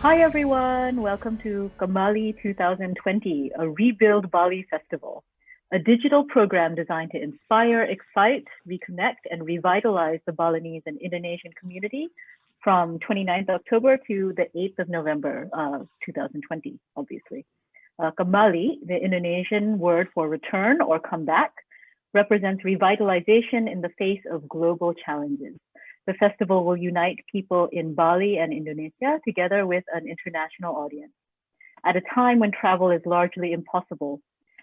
Hi everyone, welcome to Kamali 2020, a Rebuild Bali Festival, a digital program designed to inspire, excite, reconnect, and revitalize the Balinese and Indonesian community from 29th October to the 8th of November 2020, obviously. Kamali, the Indonesian word for return or come back, represents revitalization in the face of global challenges. The festival will unite people in Bali and Indonesia together with an international audience. At a time when travel is largely impossible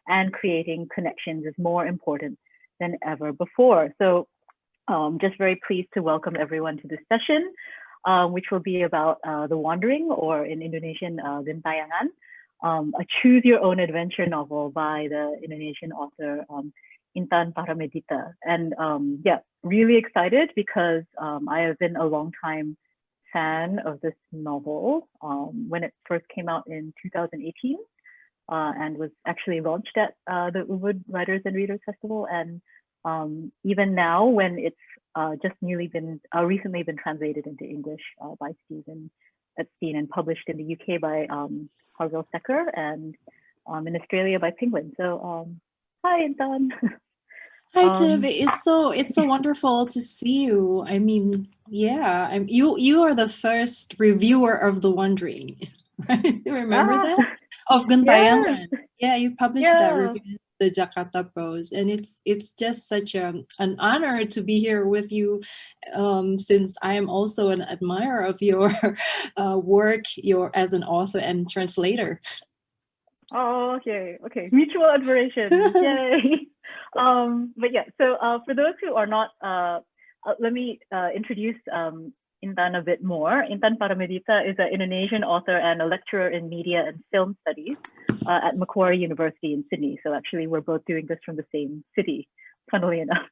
and creating connections is more important than ever before. So just very pleased to welcome everyone to this session, which will be about The Wandering, or in Indonesian, Gentayangan, a choose your own adventure novel by the Indonesian author Intan Paramaditha. And yeah, really excited because I have been a long time fan of this novel when it first came out in 2018 and was actually launched at the Ubud Writers and Readers Festival. And even now, when it's just recently been translated into English by Stephen Epstein and published in the UK by Harville Secker, and in Australia by Penguin. So hi, Intan. Hi Tiff, it's so wonderful to see you. I mean, yeah, you are the first reviewer of The Wandering, right? Remember that? Of Yes, Gentayangan. Yeah, you published that yeah. review in the Jakarta Post, and it's just such an honor to be here with you, since I am also an admirer of your work, as an author and translator. Oh, okay, okay. Mutual admiration. Yay. But yeah, so for those who are not, let me introduce Intan a bit more. Intan Paramaditha is an Indonesian author and a lecturer in media and film studies at Macquarie University in Sydney. So actually, we're both doing this from the same city, funnily enough.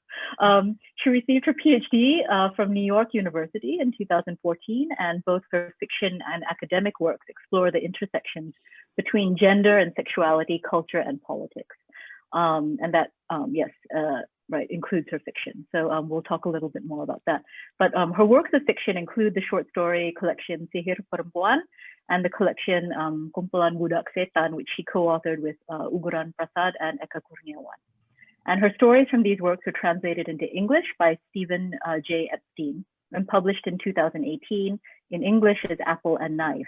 She received her PhD from New York University in 2014, and both her fiction and academic works explore the intersections between gender and sexuality, culture, and politics. And that, yes, right, includes her fiction. So we'll talk a little bit more about that. But her works of fiction include the short story collection Sihir Perempuan and the collection Kumpulan Budak Setan, which she co-authored with Uguran Prasad and Eka Kurniawan. And her stories from these works were translated into English by Stephen J. Epstein and published in 2018 in English as Apple and Knife.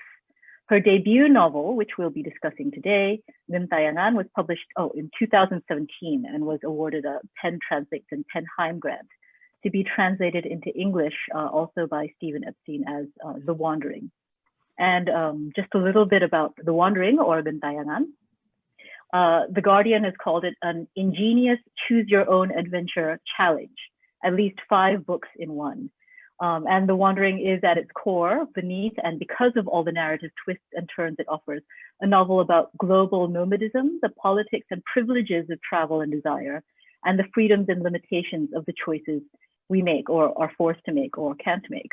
Her debut novel, which we'll be discussing today, Gentayangan, was published in 2017 and was awarded a PEN Translates and PEN Heim grant to be translated into English also by Stephen Epstein as The Wandering. And just a little bit about The Wandering, or Gentayangan. The Guardian has called it an ingenious choose-your-own-adventure challenge, at least 5 books in one. And The Wandering is at its core, beneath, and because of all the narrative twists and turns it offers, a novel about global nomadism, the politics and privileges of travel and desire, and the freedoms and limitations of the choices we make or are forced to make or can't make.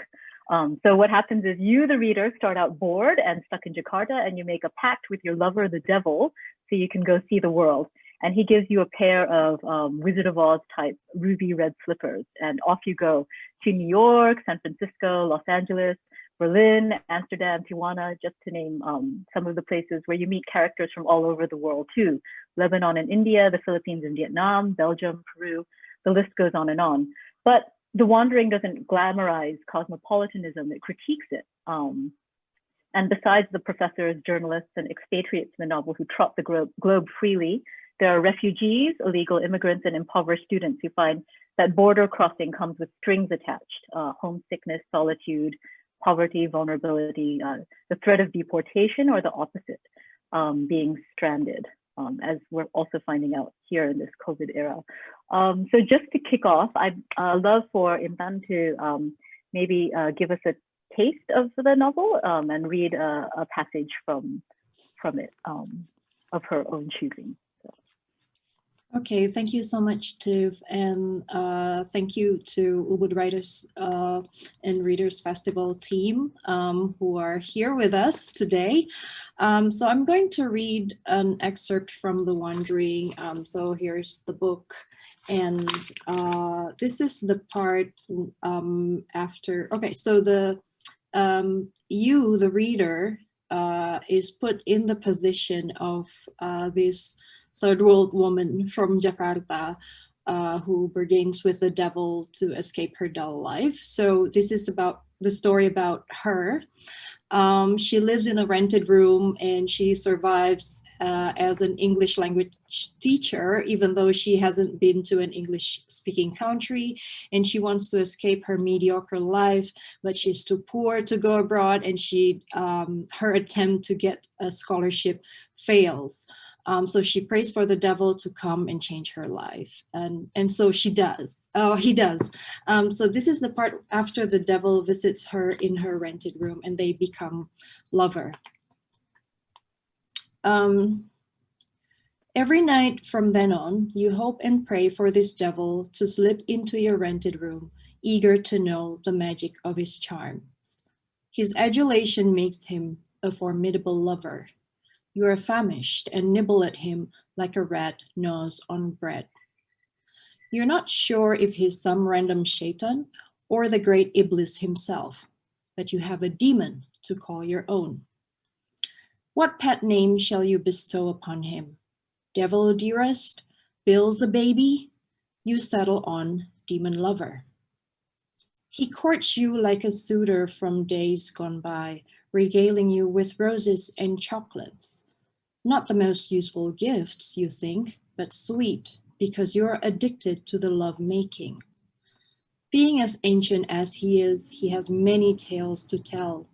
So what happens is you, the reader, start out bored and stuck in Jakarta, and you make a pact with your lover, the devil, so you can go see the world. And he gives you a pair of Wizard of Oz type ruby red slippers, and off you go to New York, San Francisco, Los Angeles, Berlin, Amsterdam, Tijuana, just to name some of the places where you meet characters from all over the world too. Lebanon and India, the Philippines and Vietnam, Belgium, Peru, the list goes on and on. But The Wandering doesn't glamorize cosmopolitanism, it critiques it. And besides the professors, journalists, and expatriates in the novel who trot the globe freely, there are refugees, illegal immigrants, and impoverished students who find that border crossing comes with strings attached, homesickness, solitude, poverty, vulnerability, the threat of deportation, or the opposite, being stranded, as we're also finding out here in this COVID era. So just to kick off, I'd love for Intan to maybe give us a taste of the novel and read a passage from it of her own choosing. Okay, thank you so much, Tiff, and thank you to Ubud Writers and Readers Festival team who are here with us today. So I'm going to read an excerpt from The Wandering. So here's the book, and this is the part after. Okay, so you, the reader, is put in the position of this third world woman from Jakarta who bargains with the devil to escape her dull life. So this is about the story about her. She lives in a rented room and she survives as an English language teacher, even though she hasn't been to an English speaking country, and she wants to escape her mediocre life, but she's too poor to go abroad, and her attempt to get a scholarship fails. So she prays for the devil to come and change her life. And so she does. Oh, he does. So this is the part after the devil visits her in her rented room and they become lover. Every night from then on, you hope and pray for this devil to slip into your rented room, eager to know the magic of his charm. His adulation makes him a formidable lover. You are famished and nibble at him like a rat gnaws on bread. You're not sure if he's some random shaitan or the great Iblis himself, but you have a demon to call your own. What pet name shall you bestow upon him? Devil dearest? Bills the baby? You settle on demon lover. He courts you like a suitor from days gone by, regaling you with roses and chocolates. Not the most useful gifts, you think, but sweet, because you're addicted to the love-making. Being as ancient as he is, he has many tales to tell.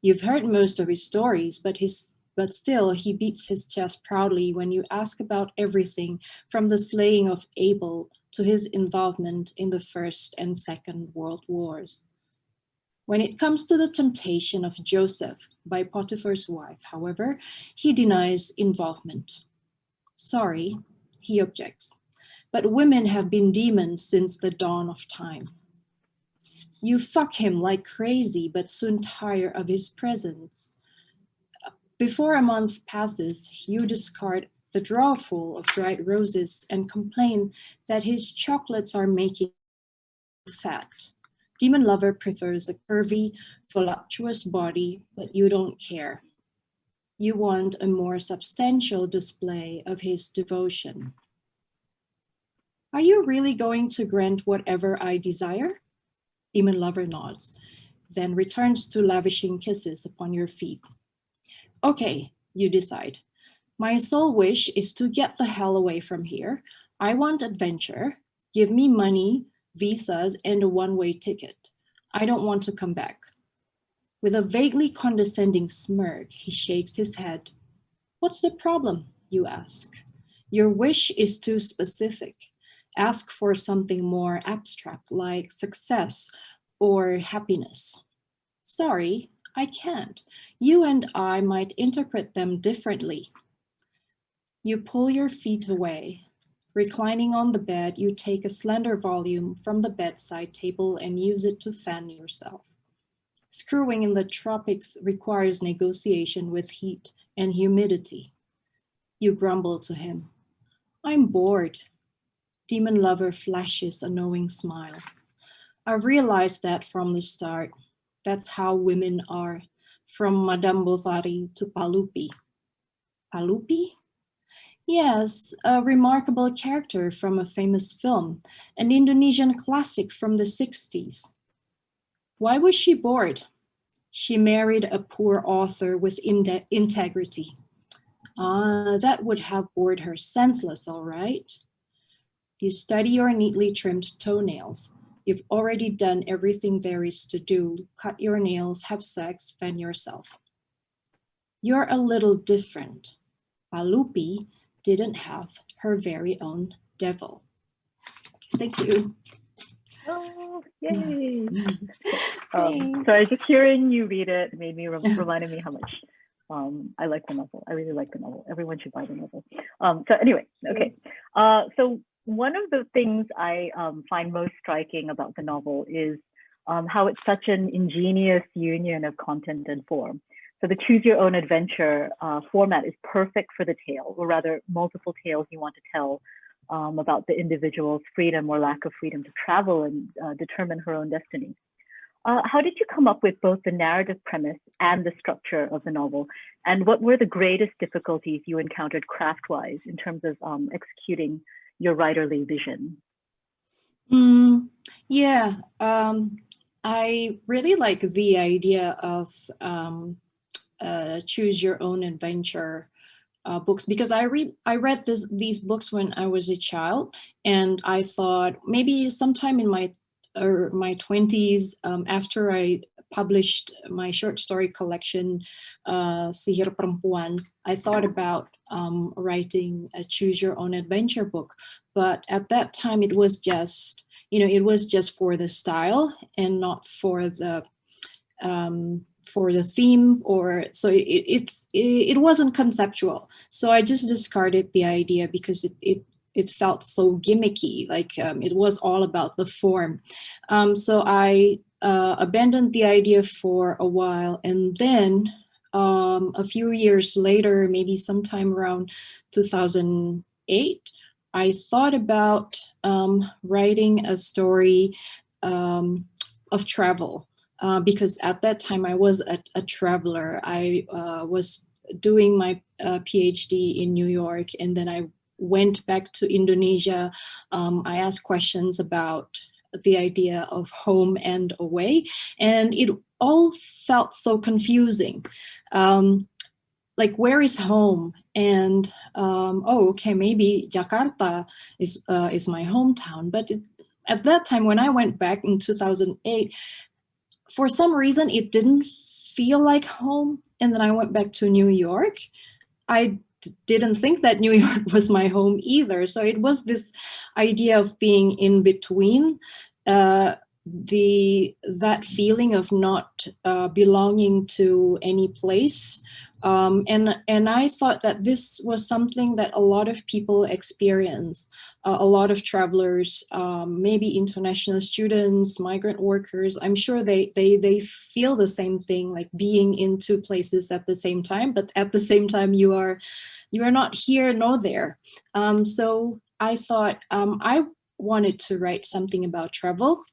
You've heard most of his stories, but still he beats his chest proudly when you ask about everything from the slaying of Abel to his involvement in the First and Second World Wars. When it comes to the temptation of Joseph by Potiphar's wife, however, he denies involvement. Sorry, he objects, but women have been demons since the dawn of time. You fuck him like crazy, but soon tire of his presence. Before a month passes, you discard the drawer full of dried roses and complain that his chocolates are making you fat. Demon lover prefers a curvy, voluptuous body, but you don't care. You want a more substantial display of his devotion. Are you really going to grant whatever I desire? Demon lover nods, then returns to lavishing kisses upon your feet. Okay, you decide. My sole wish is to get the hell away from here. I want adventure. Give me money, visas, and a one-way ticket. I don't want to come back. With a vaguely condescending smirk, he shakes his head. What's the problem, you ask? Your wish is too specific. Ask for something more abstract, like success or happiness. Sorry, I can't. You and I might interpret them differently. You pull your feet away. Reclining on the bed, you take a slender volume from the bedside table and use it to fan yourself. Screwing in the tropics requires negotiation with heat and humidity. You grumble to him. I'm bored. Demon lover flashes a knowing smile. I realized that from the start. That's how women are, from Madame Bovary to Palupi. Palupi? Yes, a remarkable character from a famous film, an Indonesian classic from the 60s. Why was she bored? She married a poor author with integrity. That would have bored her senseless, all right. You study your neatly trimmed toenails. You've already done everything there is to do. Cut your nails, have sex, fan yourself. You're a little different. Palupi didn't have her very own devil. Thank you. Oh, yay! Sorry, just hearing you read it made me reminded me how much I like the novel. I really like the novel. Everyone should buy the novel. So anyway, okay. So one of the things I find most striking about the novel is how it's such an ingenious union of content and form. So the choose your own adventure format is perfect for the tale, or rather multiple tales you want to tell about the individual's freedom or lack of freedom to travel and determine her own destiny. How did you come up with both the narrative premise and the structure of the novel? And what were the greatest difficulties you encountered craft-wise in terms of executing your writerly vision? Yeah, I really like the idea of choose your own adventure books, because I read these books when I was a child, and I thought maybe sometime in my 20s, after I published my short story collection, Sihir Perempuan, I thought about writing a choose your own adventure book. But at that time, it was just, it was just for the style and not for the theme, or so it wasn't conceptual. So I just discarded the idea because it felt so gimmicky, like it was all about the form. So I abandoned the idea for a while, and then a few years later, maybe sometime around 2008, I thought about writing a story of travel. Because at that time I was a traveler. I was doing my PhD in New York, and then I went back to Indonesia. I asked questions about the idea of home and away, and it all felt so confusing. Like, where is home? And oh, okay, maybe Jakarta is my hometown. But at that time, when I went back in 2008, for some reason, it didn't feel like home. And then I went back to New York. I didn't think that New York was my home either. So it was this idea of being in between, that feeling of not belonging to any place. And I thought that this was something that a lot of people experience. A lot of travelers, maybe international students, migrant workers, I'm sure they feel the same thing, like being in two places at the same time, but at the same time you are not here nor there. So I thought I wanted to write something about travel,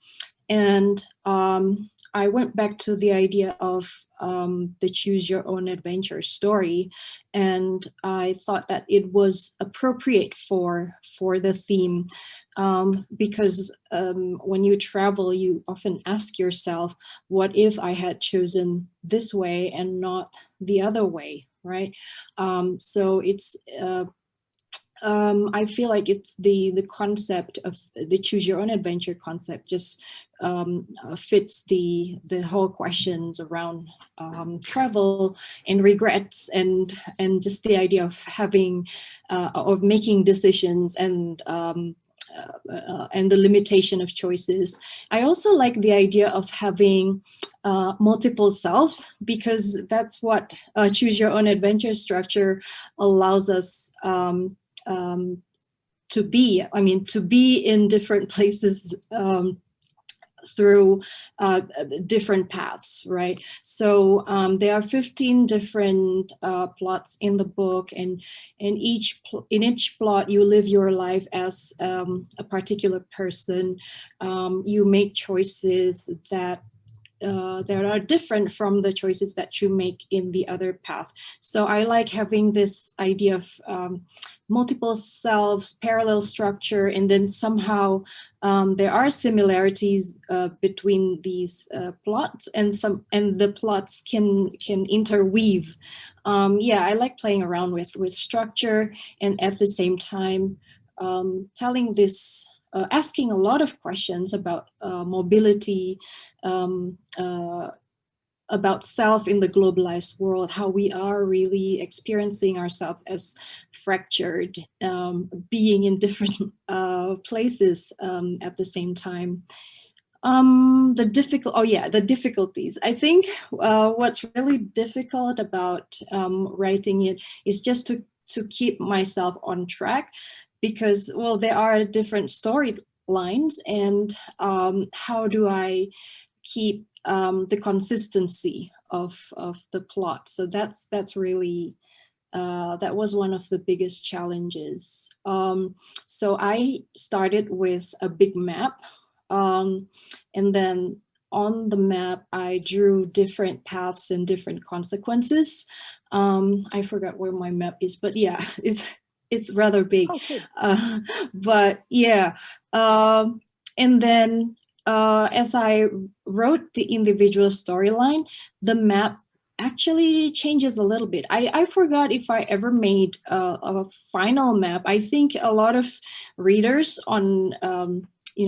and I went back to the idea of the choose your own adventure story, and I thought that it was appropriate for the theme, because when you travel, you often ask yourself, what if I had chosen this way and not the other way, right? So it's I feel like it's the concept of the choose your own adventure concept just fits the whole questions around travel and regrets, and just the idea of having of making decisions, and the limitation of choices. I also like the idea of having multiple selves, because that's what choose your own adventure structure allows us to be. I mean, to be in different places through different paths, right? So there are 15 different plots in the book, and in each plot you live your life as a particular person. You make choices that are different from the choices that you make in the other path. So I like having this idea of multiple selves, parallel structure, and then somehow there are similarities between these plots, and the plots can interweave. Yeah, I like playing around with structure, and at the same time telling this. Asking a lot of questions about mobility, about self in the globalized world, how we are really experiencing ourselves as fractured, being in different places at the same time. The difficulties. I think what's really difficult about writing it is just to keep myself on track, because, well, there are different storylines, and how do I keep the consistency of the plot? So that's really that was one of the biggest challenges. So I started with a big map, and then on the map, I drew different paths and different consequences. I forgot where my map is, but yeah, it's rather big. Okay. But yeah, and then as I wrote the individual storyline, the map actually changes a little bit. I forgot if I ever made a final map. I think a lot of readers on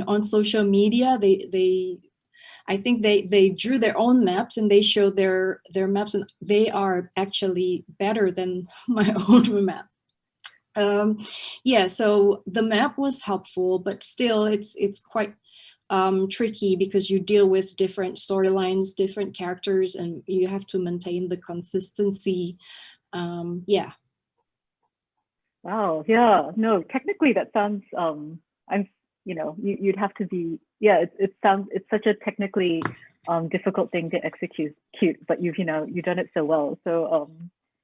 on social media, I think they drew their own maps and they showed their maps, and they are actually better than my own map. Yeah, so the map was helpful, but still it's quite tricky because you deal with different storylines, different characters, and you have to maintain the consistency. Yeah. Wow. Yeah. No, technically that sounds, I'm, you'd have to be, yeah, it's such a technically difficult thing to execute, but you've done it so well. So,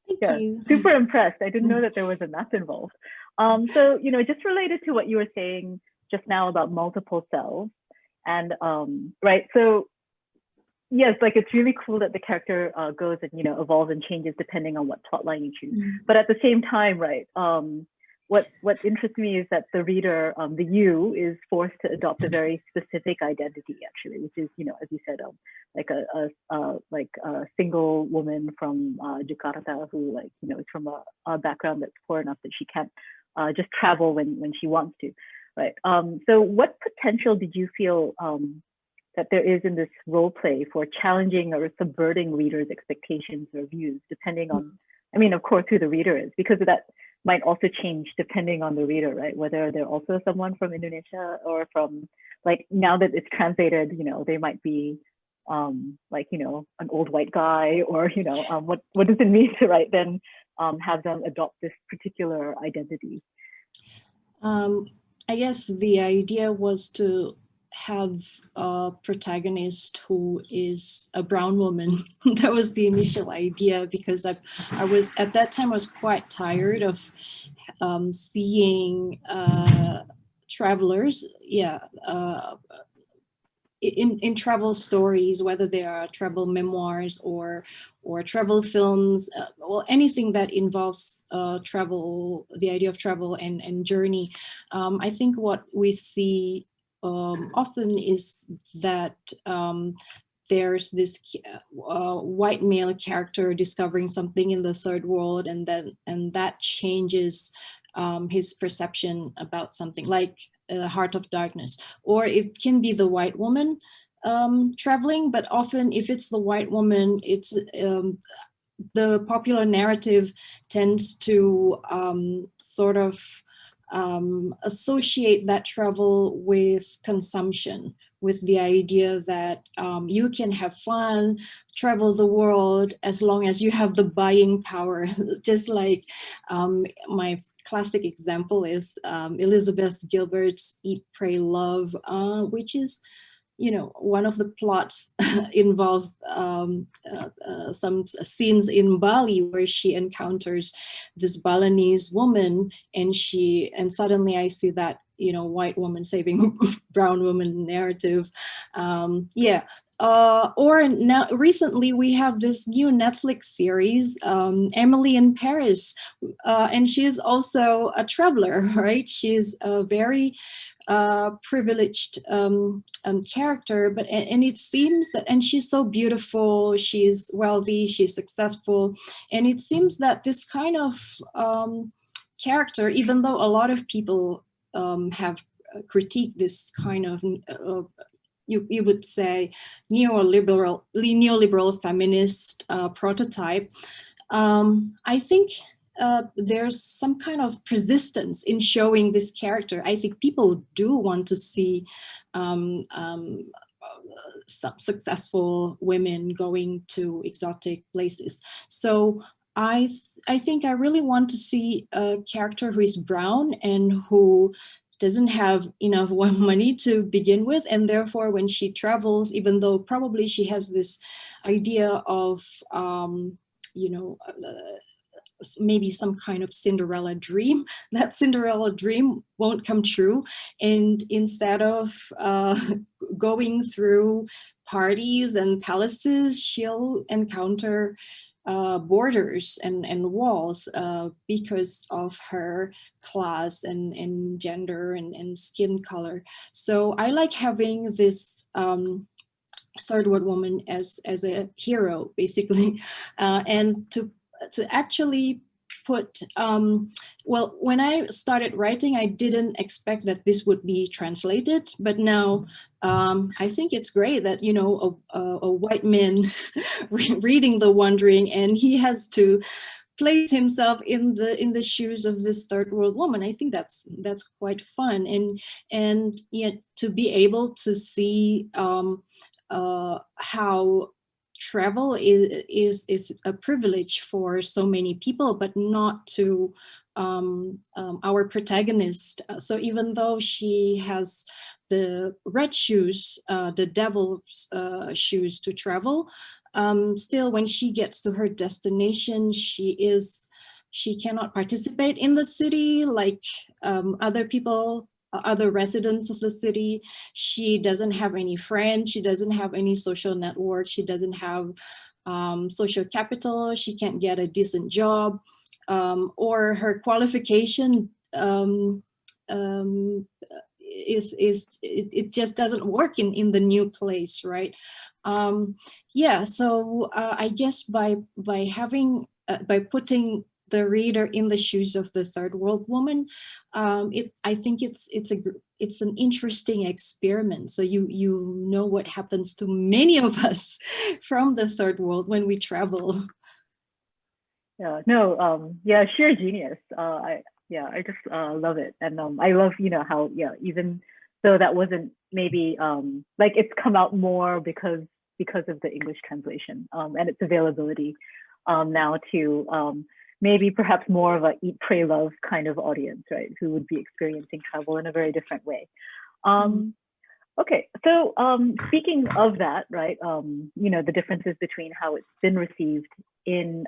Thank yeah, you. super impressed. I didn't know that there was a map involved. So, just related to what you were saying just now about multiple selves, and right. So yes, like it's really cool that the character goes and evolves and changes depending on what plotline you choose. But at the same time, right, what interests me is that the reader, the you, is forced to adopt a very specific identity, actually, which is, as you said, like a single woman from Jakarta who, like, is from a background that's poor enough that she can't just travel when she wants to, right? So what potential did you feel that there is in this role play for challenging or subverting readers' expectations or views, depending on, I mean, of course, who the reader is, because that might also change depending on the reader, right? Whether they're also someone from Indonesia or from, like, now that it's translated, they might be like, an old white guy, or, what does it mean to, right, then have them adopt this particular identity? I guess the idea was to have a protagonist who is a brown woman. That was the initial idea, because I was at that time I was quite tired of seeing travelers, in travel stories, whether they are travel memoirs or travel films, well, anything that involves travel, the idea of travel and journey. I think what we see often is that there's this white male character discovering something in the third world, and that changes his perception about something, like Heart of Darkness. Or it can be the white woman traveling, but often if it's the white woman, it's the popular narrative tends to sort of associate that travel with consumption, with the idea that you can have fun, travel the world, as long as you have the buying power. Just like my classic example is Elizabeth Gilbert's Eat, Pray, Love, which is, one of the plots involve some scenes in Bali where she encounters this Balinese woman, and suddenly I see that, white woman saving brown woman narrative. Or now recently we have this new Netflix series, Emily in Paris, and she is also a traveler, right? She's a very privileged character, but and it seems that, and she's so beautiful, she's wealthy, she's successful, and it seems that this kind of character, even though a lot of people have critiqued this kind of you would say neoliberal feminist prototype, I think there's some kind of persistence in showing this character. I think people do want to see some successful women going to exotic places. So I think I really want to see a character who is brown and who doesn't have enough money to begin with, and therefore when she travels, even though probably she has this idea of maybe some kind of Cinderella dream. That Cinderella dream won't come true, and instead of going through parties and palaces, she'll encounter borders and walls because of her class and gender and skin color. So I like having this third world woman as a hero, basically, and to actually put well, when I started writing, I didn't expect that this would be translated, but now I think it's great that, you know, a white man reading The Wandering, and he has to place himself in the shoes of this third world woman. I think that's quite fun, and yet to be able to see how travel is a privilege for so many people, but not to our protagonist. So even though she has the red shoes, the devil's shoes to travel, still when she gets to her destination, she cannot participate in the city like other people, other residents of the city. She doesn't have any friends, she doesn't have any social network, she doesn't have social capital, she can't get a decent job, or her qualification it just doesn't work in the new place, right? Yeah, so I guess by having by putting the reader in the shoes of the third world woman, I think it's an interesting experiment. So you know what happens to many of us from the third world when we travel. Yeah, no, yeah, sheer genius. I just love it, and I love, you know, how, yeah, even though that wasn't maybe like, it's come out more because of the English translation, and its availability now to maybe perhaps more of a eat, pray, love kind of audience, right? Who would be experiencing travel in a very different way. Okay, so speaking of that, right? You know, the differences between how it's been received in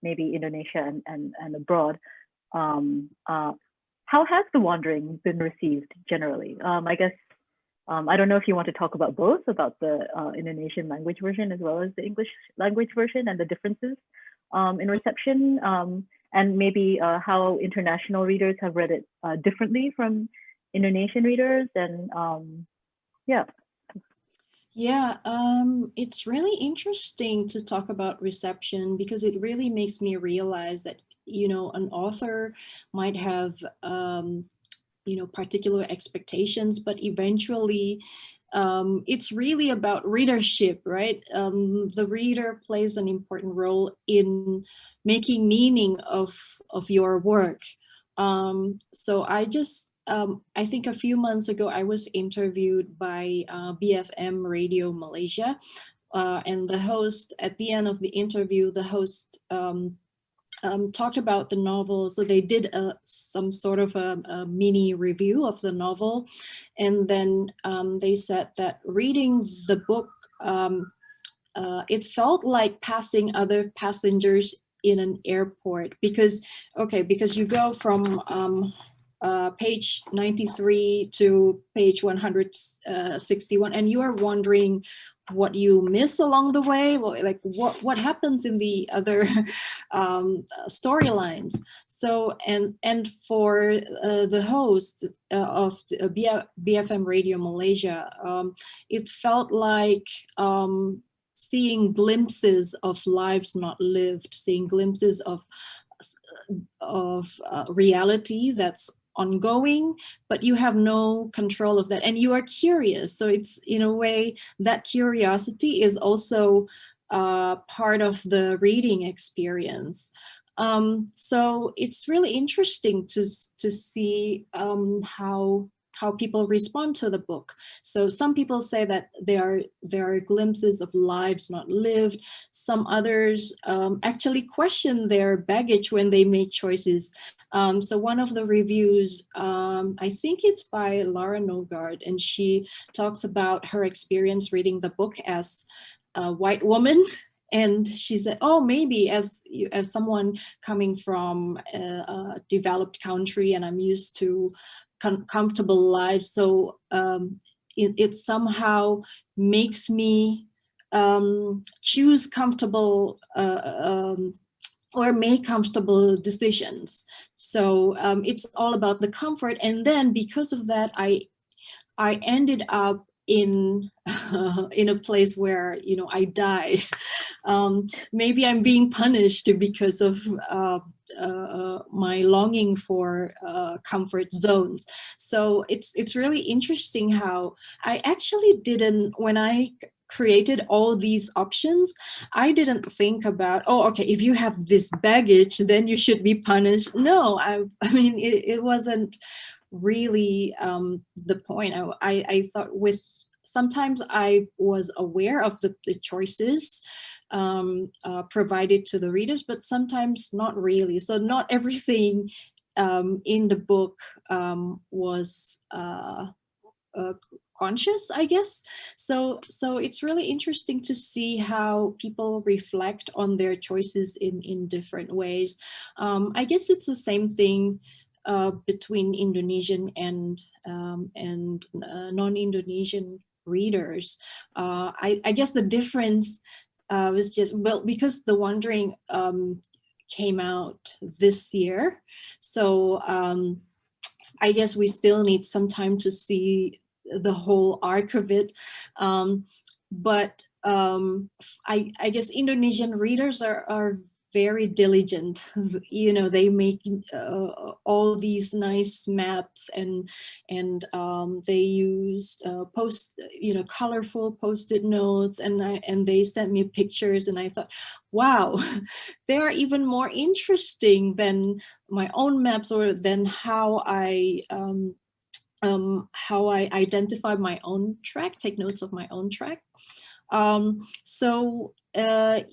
maybe Indonesia and abroad. How has The Wandering been received generally? I guess I don't know if you want to talk about both, about the Indonesian language version as well as the English language version, and the differences in reception, and maybe how international readers have read it differently from Indonesian readers, and yeah. Yeah, it's really interesting to talk about reception, because it really makes me realize that, you know, an author might have, you know, particular expectations, but eventually it's really about readership, right? The reader plays an important role in making meaning of your work. So I think a few months ago, I was interviewed by BFM Radio Malaysia, and the host, at the end of the interview, the host talked about the novel. So they did some sort of a mini review of the novel. And then they said that reading the book, it felt like passing other passengers in an airport, because you go from page 93 to page 161, and you are wondering what you miss along the way, well, like what happens in the other storylines. So and for the host of BFM Radio Malaysia, it felt like seeing glimpses of lives not lived, seeing glimpses of reality that's ongoing, but you have no control of that, and you are curious. So it's, in a way, that curiosity is also part of the reading experience. So it's really interesting to see how people respond to the book. So some people say that there are glimpses of lives not lived. Some others actually question their baggage when they make choices. So one of the reviews, I think it's by Lara Nogard, and she talks about her experience reading the book as a white woman And she said, oh, maybe as someone coming from a developed country, and I'm used to comfortable life, so it somehow makes me choose comfortable or make comfortable decisions. So it's all about the comfort. And then because of that, I ended up in a place where, you know, I die. Maybe I'm being punished because of my longing for comfort zones. So it's really interesting how I actually didn't, when I created all these options, I didn't think about, oh, okay, if you have this baggage, then you should be punished. No, I mean, it wasn't really the point. I thought with, sometimes I was aware of the choices provided to the readers, but sometimes not really. So not everything in the book was conscious, I guess. So it's really interesting to see how people reflect on their choices in different ways. I guess it's the same thing between Indonesian and non-Indonesian readers. I guess the difference was just, well, because The Wandering came out this year, so I guess we still need some time to see the whole arc of it. But I guess Indonesian readers are very diligent. You know, they make all these nice maps, and they use colorful post-it notes, and they sent me pictures, and I thought, wow, they are even more interesting than my own maps, or than how I identify my own track, take notes of my own track.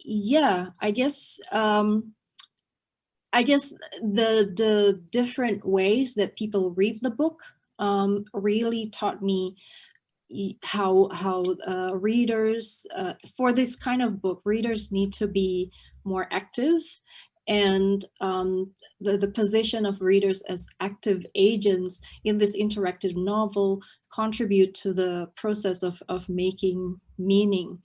Yeah, I guess the different ways that people read the book really taught me how readers, for this kind of book, readers need to be more active, and the position of readers as active agents in this interactive novel contribute to the process of making meaning.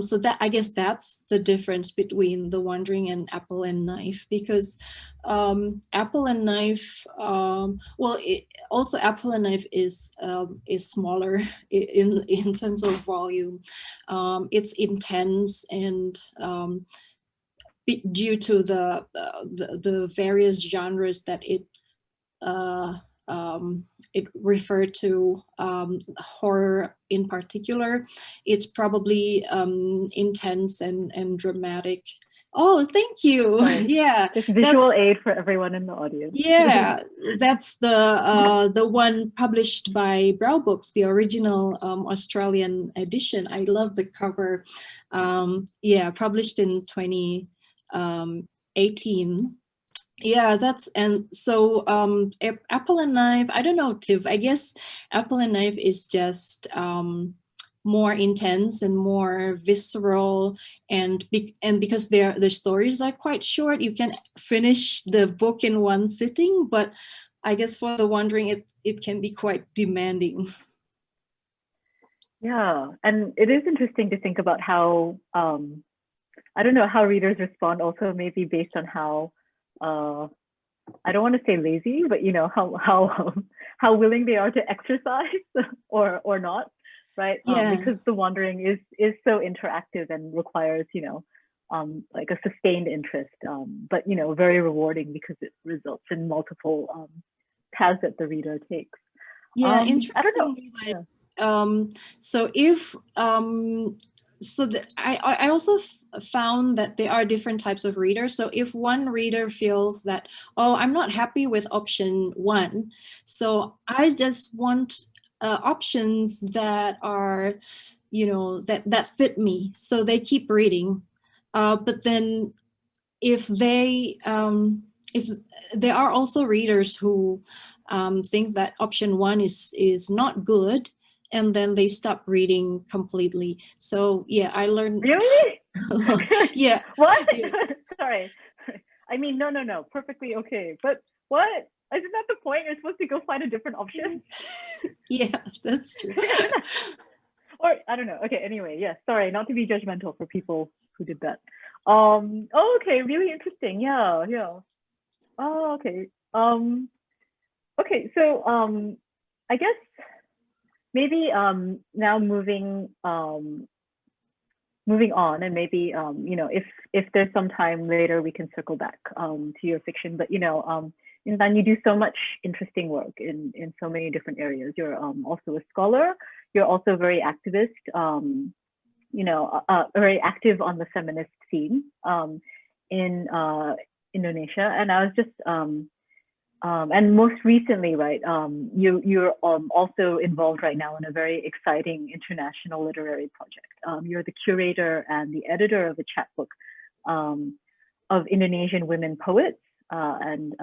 So that, I guess that's the difference between The Wandering and Apple and Knife, because Apple and Knife, also Apple and Knife is smaller in terms of volume. It's intense, and due to the various genres that it referred to, horror in particular, it's probably intense and dramatic. Oh, thank you. Sorry. Yeah, Just visual aid for everyone in the audience. Yeah, that's the one published by Brow Books, the original Australian edition. I love the cover. Yeah, published in 2018. Yeah, and so Apple and Knife, I don't know, Tiff, I guess Apple and Knife is just more intense and more visceral, and because the stories are quite short, you can finish the book in one sitting. But I guess for The Wandering, it can be quite demanding. Yeah, and it is interesting to think about how I don't know how readers respond, also maybe based on how I don't want to say lazy, but you know how willing they are to exercise or not, right? Yeah. Because The Wandering is so interactive and requires, you know, like a sustained interest, but you know, very rewarding because it results in multiple paths that the reader takes. Yeah, I don't know. Yeah. So if I also found that there are different types of readers. So if one reader feels that, oh, I'm not happy with option 1, so I just want options that are, you know, that fit me, so they keep reading. But then if there are also readers who think that option 1 is not good, and then they stop reading completely. So yeah, I learned. Really? Yeah. What? Yeah. Sorry. I mean, no, perfectly okay. But what? Isn't that the point? You're supposed to go find a different option? Yeah, that's true. Or I don't know. Okay, anyway, yes, sorry, not to be judgmental for people who did that. Okay, really interesting. Yeah. Oh, okay. Okay, so I guess maybe now moving on, and maybe if there's some time later we can circle back to your fiction. But Intan, you do so much interesting work in so many different areas. You're also a scholar. You're also very activist. Very active on the feminist scene in Indonesia. And I was just and most recently, right, you're also involved right now in a very exciting international literary project. You're the curator and the editor of a chapbook of Indonesian women poets, and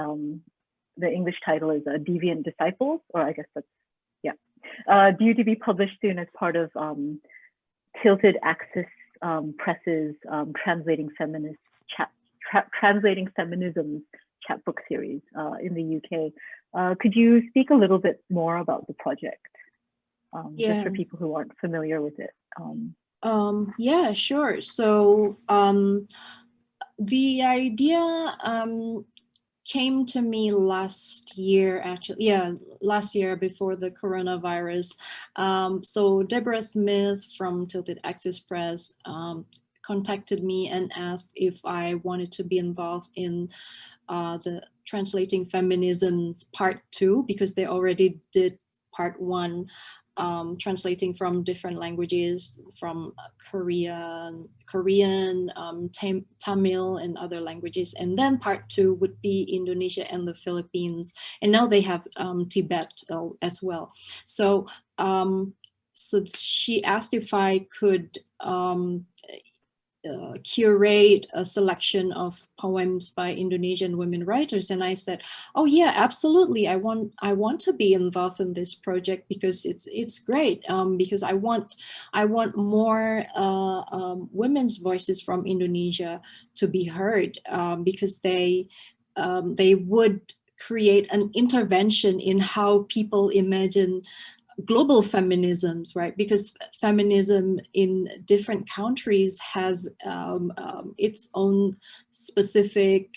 the English title is Deviant Disciples, or I guess that's, due to be published soon as part of Tilted Axis Press's Translating Feminism's chapbook series in the UK. Could you speak a little bit more about the project, just for people who aren't familiar with it? Yeah, sure. So the idea came to me last year, actually. Yeah, last year before the coronavirus. So Deborah Smith from Tilted Axis Press contacted me and asked if I wanted to be involved in the Translating Feminisms Part 2, because they already did Part 1, translating from different languages, from Korean, Tamil, and other languages. And then Part 2 would be Indonesia and the Philippines. And now they have Tibet as well. So, so she asked if I could curate a selection of poems by Indonesian women writers, and I said, "Oh yeah, absolutely. I want to be involved in this project because it's great. Because I want more women's voices from Indonesia to be heard, because they would create an intervention in how people imagine global feminisms, right? Because feminism in different countries has its own specific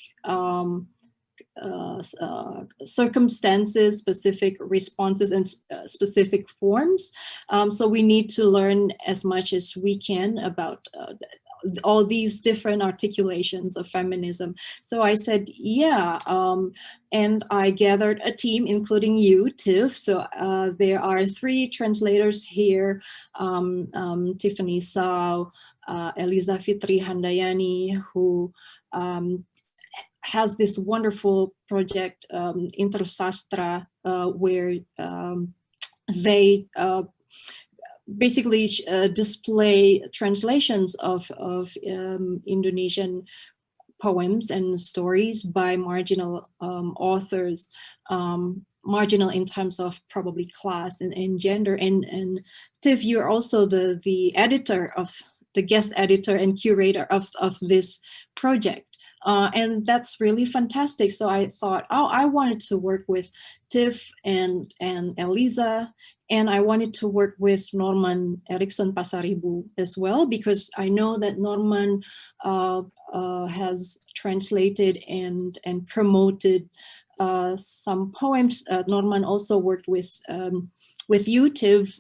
circumstances, specific responses, and specific forms. So we need to learn as much as we can about all these different articulations of feminism. So I said, yeah, and I gathered a team, including you, Tiff. So there are 3 translators here, Tiffany Sao, Eliza Fitri Handayani, who has this wonderful project, Intersastra, where they basically display translations of Indonesian poems and stories by marginal authors, marginal in terms of probably class and gender. And Tiff, you're also the editor of the guest editor and curator of this project. And that's really fantastic. So I thought, oh, I wanted to work with Tiff and Eliza, and I wanted to work with Norman Eriksson Pasaribu as well, because I know that Norman has translated and promoted some poems. Norman also worked with you, Tiff,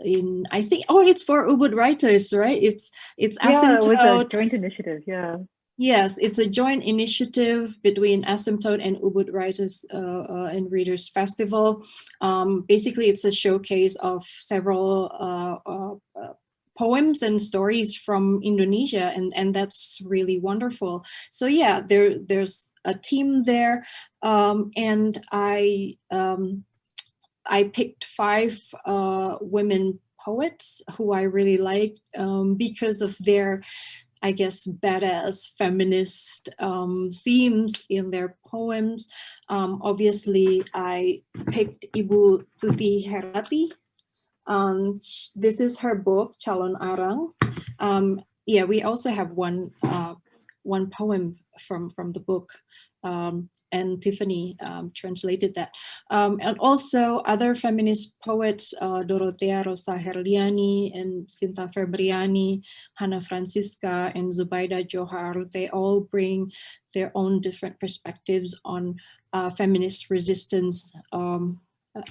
in, I think, it's for Ubud Writers, right? It's Asymptote. Yeah, it was a joint initiative, yeah. Yes, it's a joint initiative between Asymptote and Ubud Writers and Readers Festival. Basically, it's a showcase of several poems and stories from Indonesia, and that's really wonderful. So yeah, there's a team there, and I picked 5 women poets who I really liked because of their, I guess, badass feminist themes in their poems. Obviously, I picked Ibu Tuti Herati. This is her book, Calon Arang. yeah, we also have one poem from the book, and Tiffany translated that. And also other feminist poets, Dorothea Rosa Herliani and Sinta Febriani, Hannah Francisca and Zubaida Johar, they all bring their own different perspectives on feminist resistance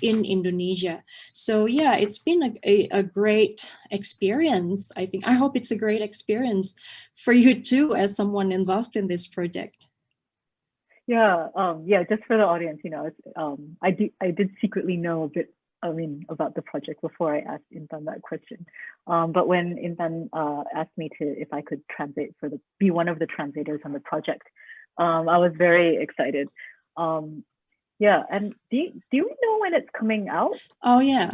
in Indonesia. So yeah, it's been a great experience. I hope it's a great experience for you too, as someone involved in this project. Yeah, yeah. Just for the audience, I did secretly know a bit, about the project before I asked Intan that question. But when Intan asked me if I could translate be one of the translators on the project, I was very excited. Yeah, and do you know when it's coming out? Oh yeah,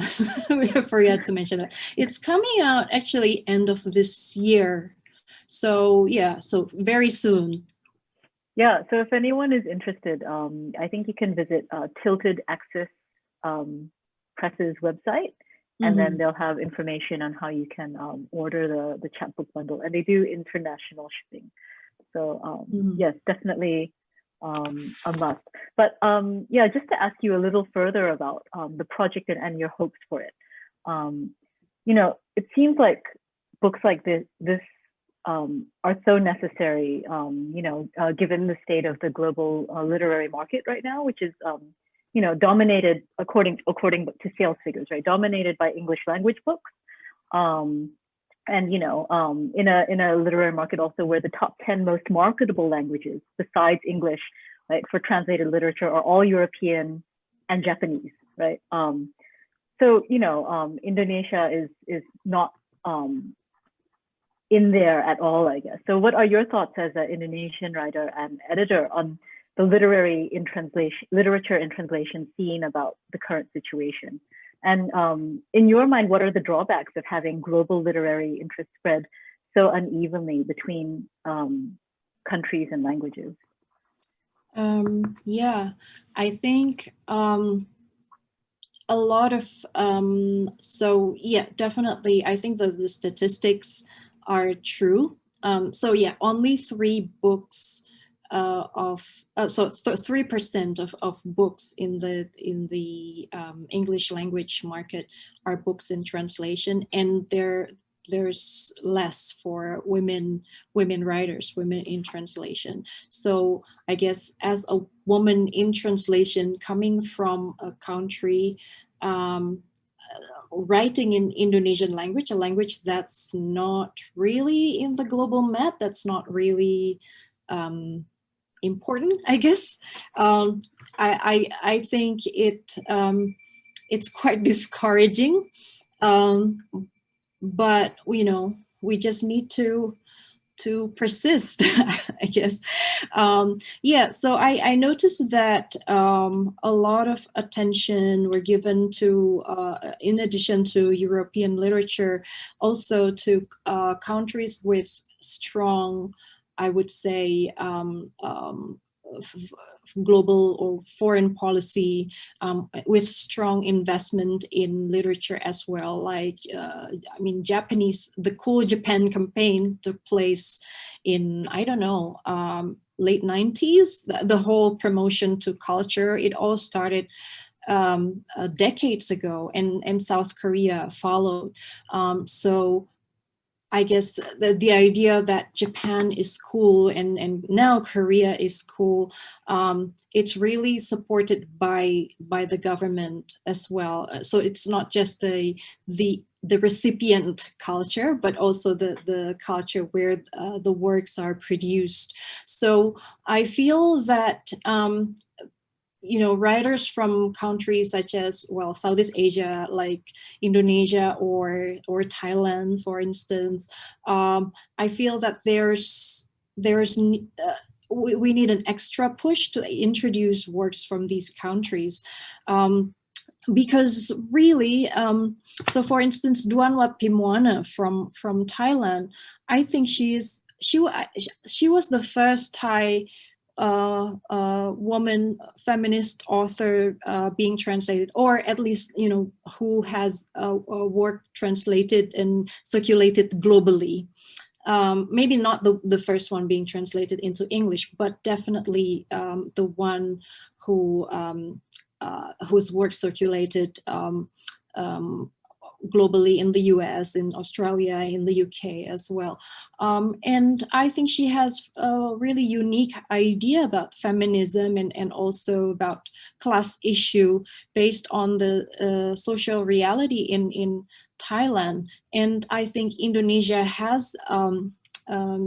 we forgot to mention that. It's coming out actually end of this year. So yeah, so very soon. Yeah, so if anyone is interested, I think you can visit Tilted Access Press's website, and then they'll have information on how you can order the chapbook bundle, and they do international shipping. So yes, definitely a must. But yeah, just to ask you a little further about the project and your hopes for it. It seems like books like this are so necessary, given the state of the global literary market right now, which is, dominated according to sales figures, right? Dominated by English language books, and in a literary market also where the top 10 most marketable languages besides English, right, for translated literature are all European and Japanese, right? So Indonesia is not in there at all, I guess. So what are your thoughts as an Indonesian writer and editor on the literature in translation scene about the current situation? And in your mind, what are the drawbacks of having global literary interest spread so unevenly between countries and languages? Yeah, I think a lot of, so yeah, definitely, I think that the statistics are true. So yeah, only 3 books of 3% of books in the English language market are books in translation, and there's less for women writers, women in translation. So I guess as a woman in translation coming from a country writing in Indonesian language, a language that's not really in the global map, that's not really important, I guess. I think it's quite discouraging, but we just need to persist, I guess. Yeah, so I noticed that a lot of attention were given to, in addition to European literature, also to countries with strong, I would say, global or foreign policy, with strong investment in literature as well. Like, the Cool Japan campaign took place in, I don't know, late 90s. The whole promotion to culture, it all started decades ago, and South Korea followed. So I guess the idea that Japan is cool and now Korea is cool, it's really supported by the government as well. So it's not just the recipient culture, but also the culture where the works are produced. So I feel that writers from countries such as, Southeast Asia, like Indonesia or Thailand, for instance, I feel that we need an extra push to introduce works from these countries. Because really, so for instance, Duanwat Pimwana from Thailand, I think she was the first Thai woman feminist author being translated, or at least who has a work translated and circulated globally. maybe not the first one being translated into English, but definitely the one whose work circulated globally in the US, in Australia, in the UK as well. And I think she has a really unique idea about feminism and also about class issue based on the social reality in Thailand. And I think Indonesia has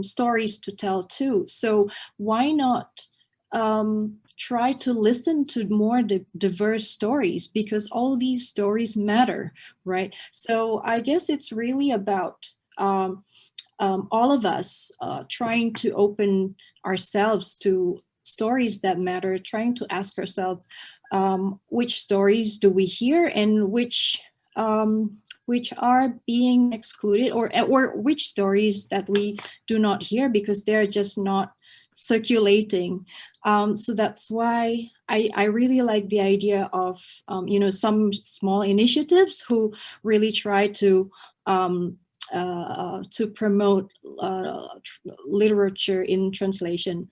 stories to tell too. So why not try to listen to more diverse stories, because all these stories matter, right? So I guess it's really about all of us trying to open ourselves to stories that matter, trying to ask ourselves which stories do we hear and which are being excluded, or which stories that we do not hear because they're just not circulating. So that's why I really like the idea of some small initiatives who really try to promote literature in translation.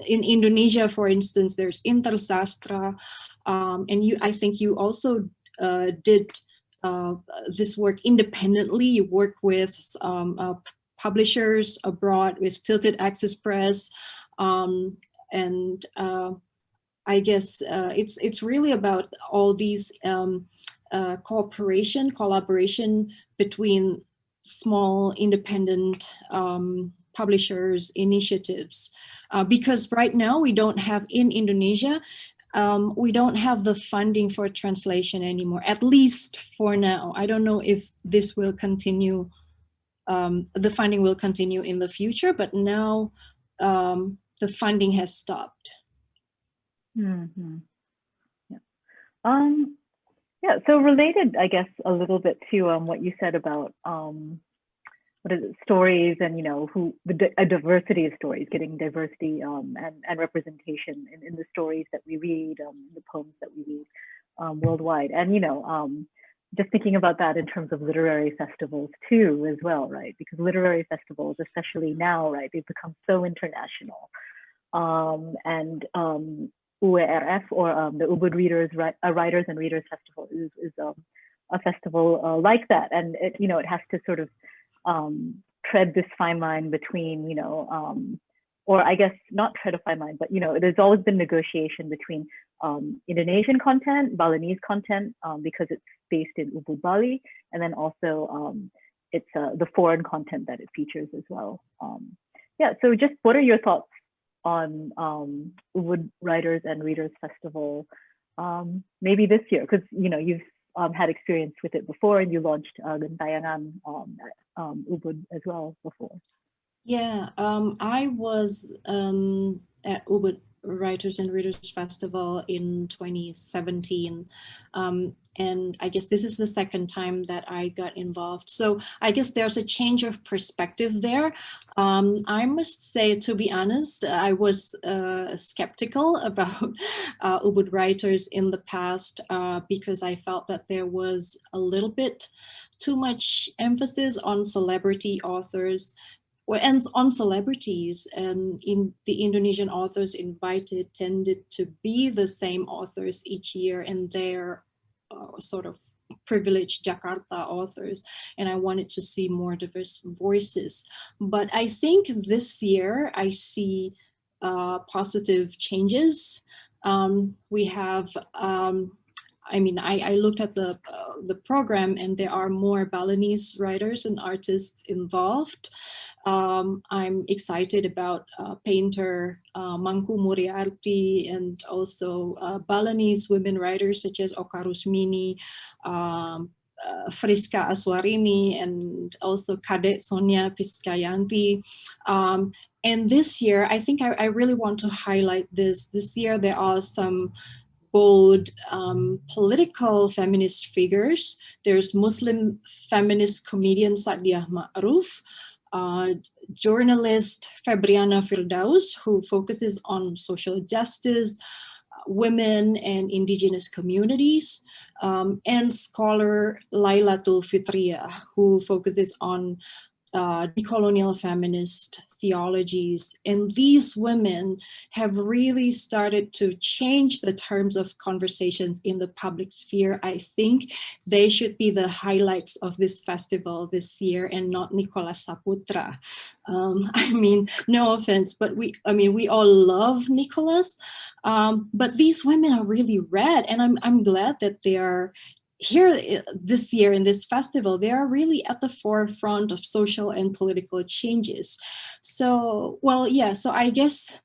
In Indonesia, for instance, there's Intersastra, and I think you also did this work independently. You work with publishers abroad, with Tilted Access Press, and I guess it's really about all these collaboration between small independent publishers initiatives, because right now we don't have in Indonesia. We don't have the funding for translation anymore, at least for now. I don't know if this will continue, the funding will continue in the future, but now the funding has stopped. Mm-hmm. Yeah. Yeah. So related, I guess, a little bit to what you said about what is it, stories, and a diversity of stories, getting diversity and representation in the stories that we read, in the poems that we read worldwide, and just thinking about that in terms of literary festivals too, as well, right? Because literary festivals, especially now, right, they've become so international, and UERF, or the Ubud Writers and Readers Festival is a festival like that, and it has to sort of tread this fine line between, or I guess not tread a fine line, but there's always been negotiation between Indonesian content, Balinese content, because it's based in Ubud, Bali, and then also it's the foreign content that it features as well. Yeah, so just what are your thoughts on Ubud Writers and Readers Festival, maybe this year, because you've had experience with it before, and you launched Gentayangan at Ubud as well before. Yeah, I was at Ubud Writers and Readers Festival in 2017. And I guess this is the second time that I got involved. So I guess there's a change of perspective there. I must say, to be honest, I was skeptical about Ubud Writers in the past because I felt that there was a little bit too much emphasis on celebrity authors, and on celebrities, and in the Indonesian authors invited tended to be the same authors each year, and they're sort of privileged Jakarta authors, and I wanted to see more diverse voices. But I think this year I see positive changes. We have I looked at the program, and there are more Balinese writers and artists involved. I'm excited about painter Mangku Muriarti, and also Balinese women writers such as Oka Rusmini, Friska Aswarini, and also Kadek Sonia Piskayanti. And this year, I think I really want to highlight this. This year, there are some bold political feminist figures. There's Muslim feminist comedian Sadiah Ma'ruf, journalist Febriana Firdaus, who focuses on social justice, women and indigenous communities, and scholar Lailatul Fitria, who focuses on decolonial feminist theologies. And these women have really started to change the terms of conversations in the public sphere. I think they should be the highlights of this festival this year and not Nicholas Saputra. I mean, no offense, but we all love Nicholas, but these women are really rad, and I'm glad that they are here this year in this festival. They are really at the forefront of social and political changes. So, well, yeah, so I guess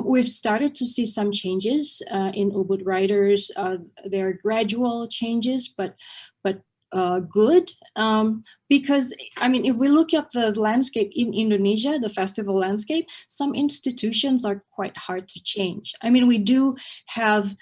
we've started to see some changes in Ubud writers. There are gradual changes, but good. Because, I mean, if we look at the landscape in Indonesia, the festival landscape, some institutions are quite hard to change. I mean, we do have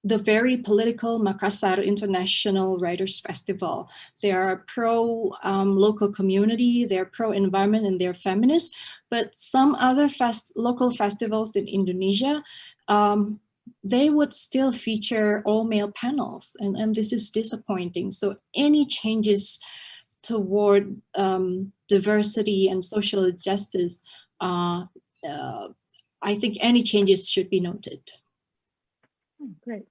the very political Makassar International Writers Festival. They are pro local community, they're pro environment, and they're feminist. But some other local festivals in Indonesia, they would still feature all male panels, and this is disappointing. So any changes toward diversity and social justice, I think any changes should be noted. Great.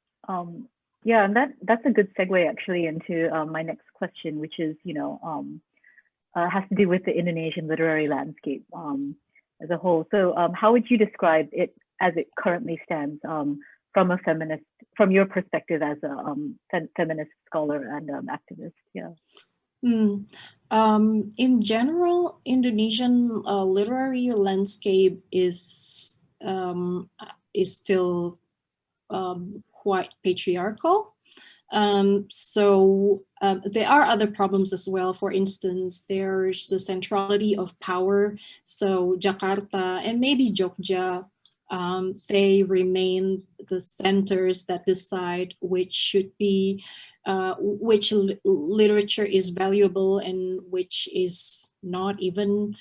Yeah, and that's a good segue actually into my next question, which is, has to do with the Indonesian literary landscape as a whole. So how would you describe it as it currently stands from your perspective as a feminist scholar and activist? Yeah. In general, Indonesian literary landscape is still quite patriarchal. So there are other problems as well. For instance, there's the centrality of power. So Jakarta and maybe Jogja, they remain the centers that decide which literature is valuable and which is not even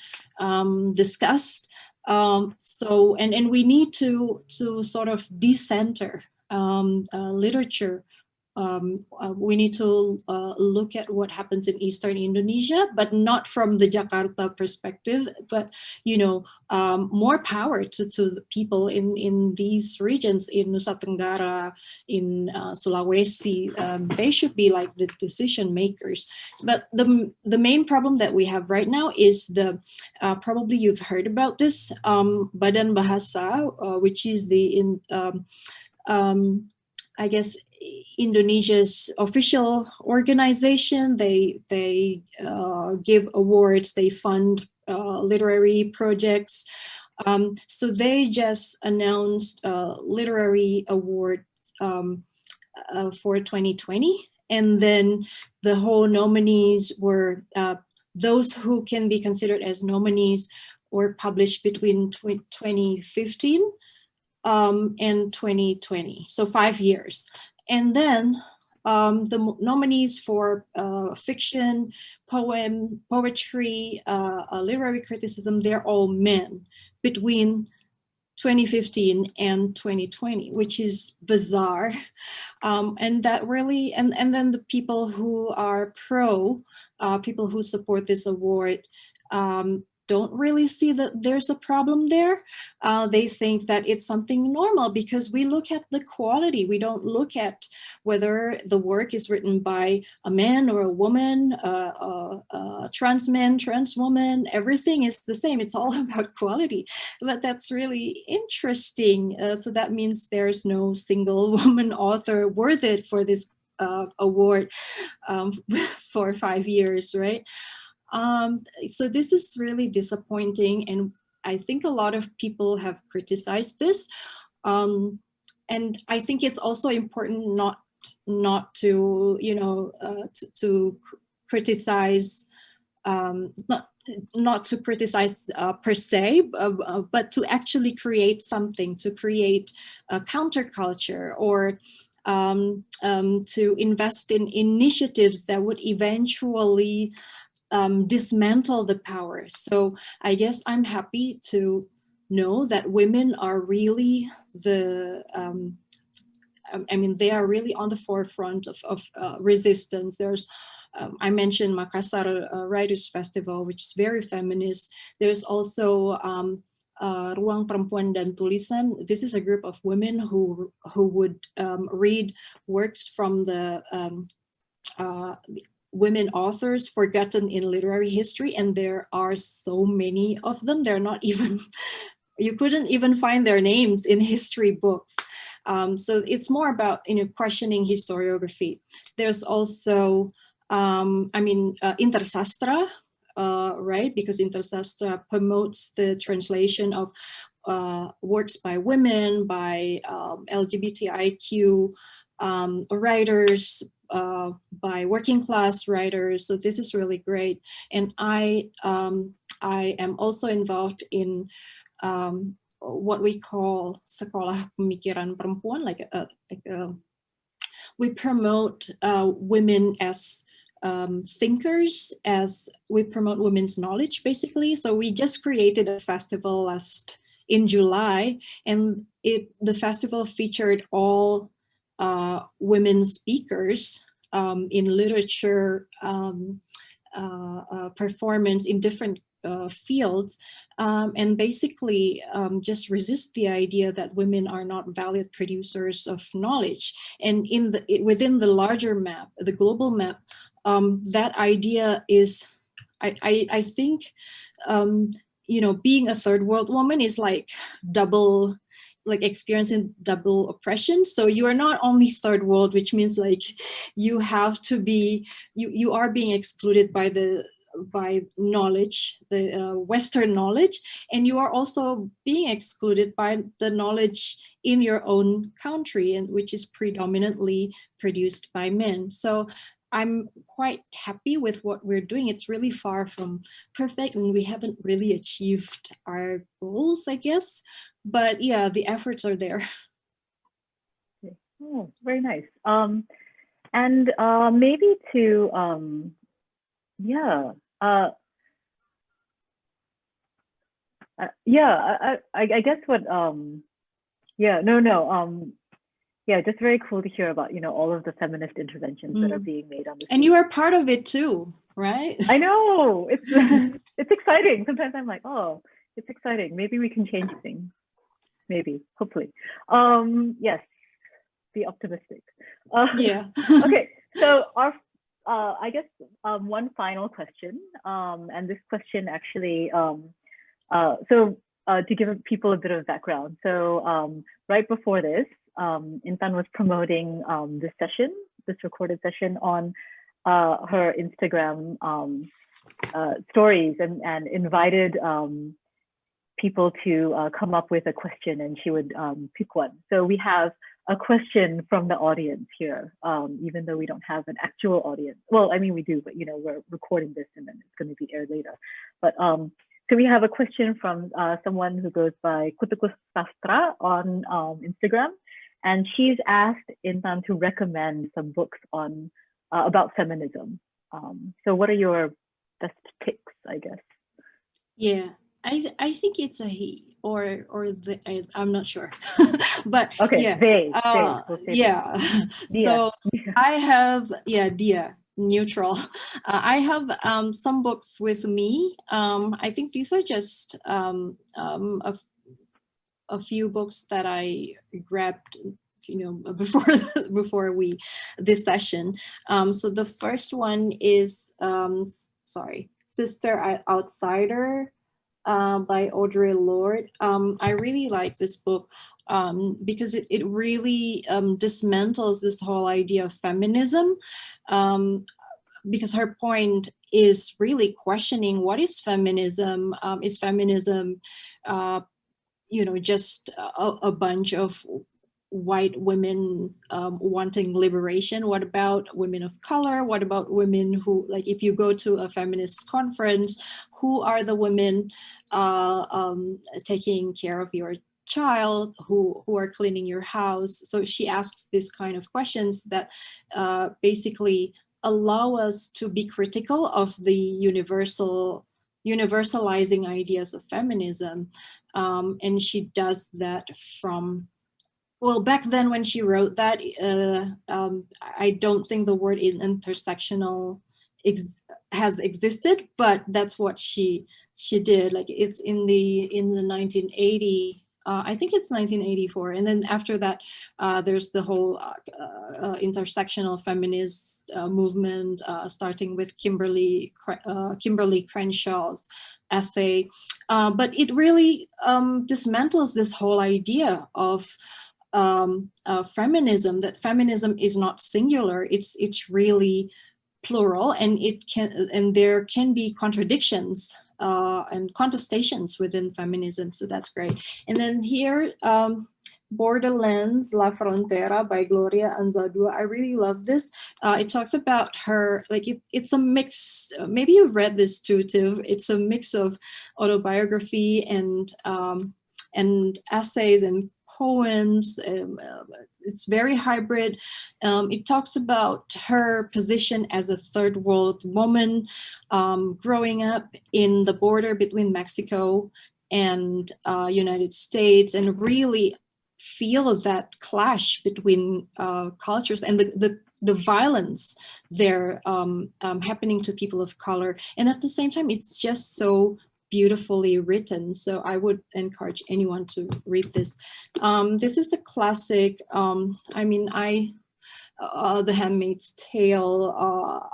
discussed. So we need to sort of decenter literature. We need to look at what happens in Eastern Indonesia, but not from the Jakarta perspective, but more power to the people in these regions, in Nusa Tenggara, in Sulawesi. They should be like the decision makers. But the main problem that we have right now is probably you've heard about this, Badan Bahasa, which is I guess Indonesia's official organization. They give awards, they fund literary projects. So they just announced literary awards for 2020, and then the whole nominees were those who can be considered as nominees were published between 2015 and 2020, so 5 years. And then the nominees for fiction, poetry, literary criticism, they're all men between 2015 and 2020, which is bizarre. And that really, and then the people who are people who support this award, don't really see that there's a problem there. They think that it's something normal because we look at the quality. We don't look at whether the work is written by a man or a woman, a trans man, trans woman. Everything is the same. It's all about quality. But that's really interesting. So that means there's no single woman author worthy for this award for 5 years, right? So this is really disappointing, and I think a lot of people have criticized this, and I think it's also important not to to criticize, not to criticize per se, but to actually create something, to create a counterculture, or to invest in initiatives that would eventually dismantle the power. So I guess I'm happy to know that women are really they are really on the forefront of resistance. There's I mentioned Makassar Writers Festival, which is very feminist. There's also Ruang Perempuan dan Tulisan. This is a group of women who would read works from the women authors forgotten in literary history, and there are so many of them. They're not even, you couldn't even find their names in history books. So it's more about, you know, questioning historiography. There's also, Intersastra, right? Because Intersastra promotes the translation of works by women, by LGBTIQ writers, by working class writers. So this is really great. And I am also involved in what we call Sekolah Pemikiran Perempuan, we promote women as thinkers, as we promote women's knowledge, basically. So we just created a festival in July, and the festival featured all women speakers in literature, performance in different fields, and basically just resist the idea that women are not valid producers of knowledge. And within the larger map, the global map, that idea is, I think, you know, being a third world woman is like experiencing double oppression. So you are not only third world, which means like you have to be, you are being excluded by knowledge, the Western knowledge, and you are also being excluded by the knowledge in your own country, and which is predominantly produced by men. So I'm quite happy with what we're doing. It's really far from perfect, and we haven't really achieved our goals, I guess. But yeah, the efforts are there. Oh, very nice. And maybe to, I guess what, just very cool to hear about, you know, all of the feminist interventions that are being made on this. And you are part of it too, right? I know, it's it's exciting. Sometimes I'm like, oh, it's exciting. Maybe we can change things. Maybe, hopefully. Yes, be optimistic. Okay, so our, I guess one final question, and this question actually, to give people a bit of background. So right before this, Intan was promoting this recorded session on her Instagram stories, and invited people to come up with a question, and she would pick one. So we have a question from the audience here, even though we don't have an actual audience. Well, I mean, we do, but you know, we're recording this and then it's going to be aired later. But so we have a question from someone who goes by Kutukus Sastra on Instagram, and she's asked Intan to recommend some books on about feminism. So what are your best picks, I guess? Yeah. I think it's a he or I'm not sure, but okay, yeah, we'll yeah. So I have Dia neutral. I have some books with me. I think these are just a few books that I grabbed, you know, before this session. So the first one is Sister Outsider. By Audre Lorde. I really like this book because it really dismantles this whole idea of feminism, because her point is really questioning what is feminism. Is feminism, you know, just a bunch of white women wanting liberation? What about women of color? What about women who, like, if you go to a feminist conference, who are the women taking care of your child, who are cleaning your house? So she asks this kind of questions that basically allow us to be critical of the universalizing ideas of feminism. And she does that from, well, back then when she wrote that, I don't think the word intersectional has existed, but that's what she did. Like it's in the 1980. I think it's 1984, and then after that, there's the whole intersectional feminist movement, starting with Kimberly Crenshaw's essay, but it really dismantles this whole idea of feminism. That feminism is not singular; it's really plural, and there can be contradictions and contestations within feminism. So that's great. And then here, Borderlands, La Frontera by Gloria Anzaldúa. I really love this. It talks about her, like it's a mix, maybe you've read this too, Tiv. It's a mix of autobiography and essays and poems. It's very hybrid. It talks about her position as a third world woman, growing up in the border between Mexico and United States, and really feel that clash between cultures and the violence there happening to people of color. And at the same time, it's just so beautifully written. So I would encourage anyone to read this. This is the classic. I mean, The Handmaid's Tale.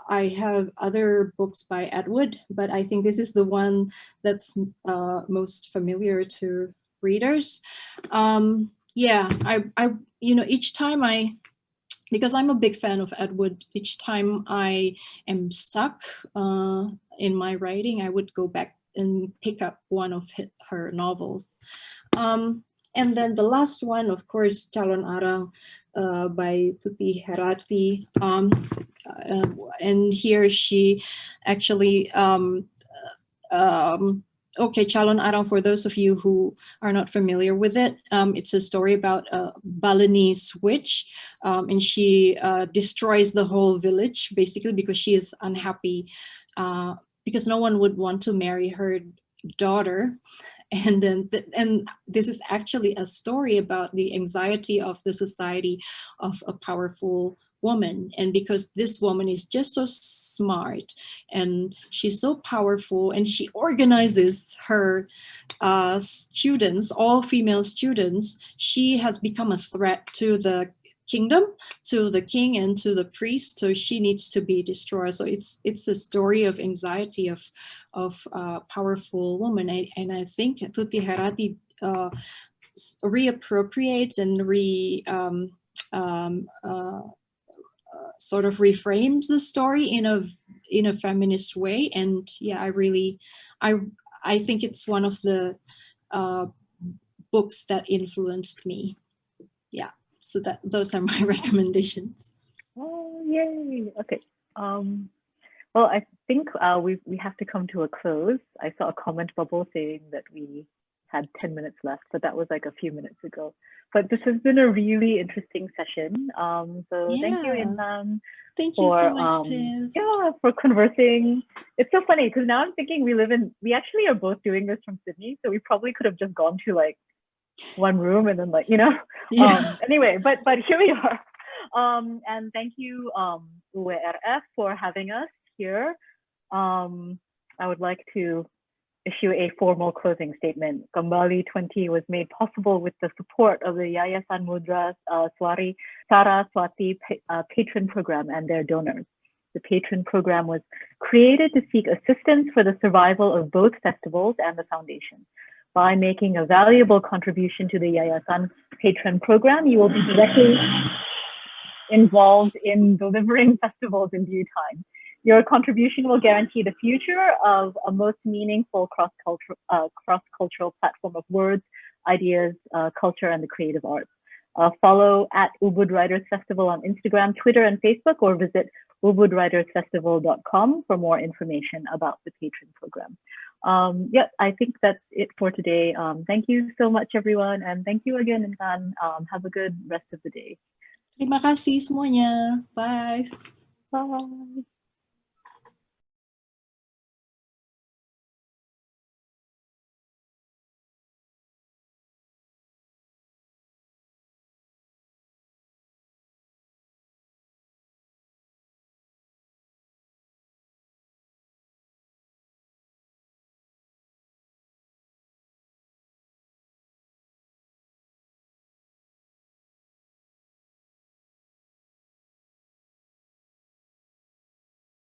I have other books by Atwood, but I think this is the one that's most familiar to readers. Yeah, I each time because I'm a big fan of Atwood, each time I am stuck in my writing, I would go back and pick up one of her novels. And then the last one, of course, Calon Arang by Tuti Herati. And here she actually, okay, Calon Arang, for those of you who are not familiar with it, it's a story about a Balinese witch, and she destroys the whole village, basically, because she is unhappy, because no one would want to marry her daughter. And then, and this is actually a story about the anxiety of the society of a powerful woman. And because this woman is just so smart and she's so powerful, and she organizes her students, all female students, she has become a threat to the kingdom, to the king and to the priest. So she needs to be destroyed. So it's a story of anxiety of powerful woman. And I think Tuti Herati reappropriates and sort of reframes the story in a feminist way. And yeah, I think it's one of the books that influenced me. Yeah, so those are my recommendations. Oh, yay! Okay. Well, I think we have to come to a close. I saw a comment bubble saying that we had 10 minutes left, but that was like a few minutes ago. But this has been a really interesting session. So thank you, Intan. Thank you so much, Tiff. Yeah, for conversing. It's so funny because now I'm thinking we actually are both doing this from Sydney, so we probably could have just gone to like one room and then like, Yeah. Anyway, but here we are. And thank you, UWRF, for having us here. I would like to issue a formal closing statement. Kembali 20 was made possible with the support of the Yayasan Mudra Saraswati patron program and their donors. The patron program was created to seek assistance for the survival of both festivals and the foundation. By making a valuable contribution to the Yayasan patron program, you will be directly involved in delivering festivals in due time. Your contribution will guarantee the future of a most meaningful cross-cultural platform of words, ideas, culture, and the creative arts. Follow at Ubud Writers Festival on Instagram, Twitter, and Facebook, or visit ubudwritersfestival.com for more information about the patron program. Yeah, I think that's it for today. Thank you so much, everyone. And thank you again, Intan. Have a good rest of the day. Terima kasih semuanya. Bye. Bye.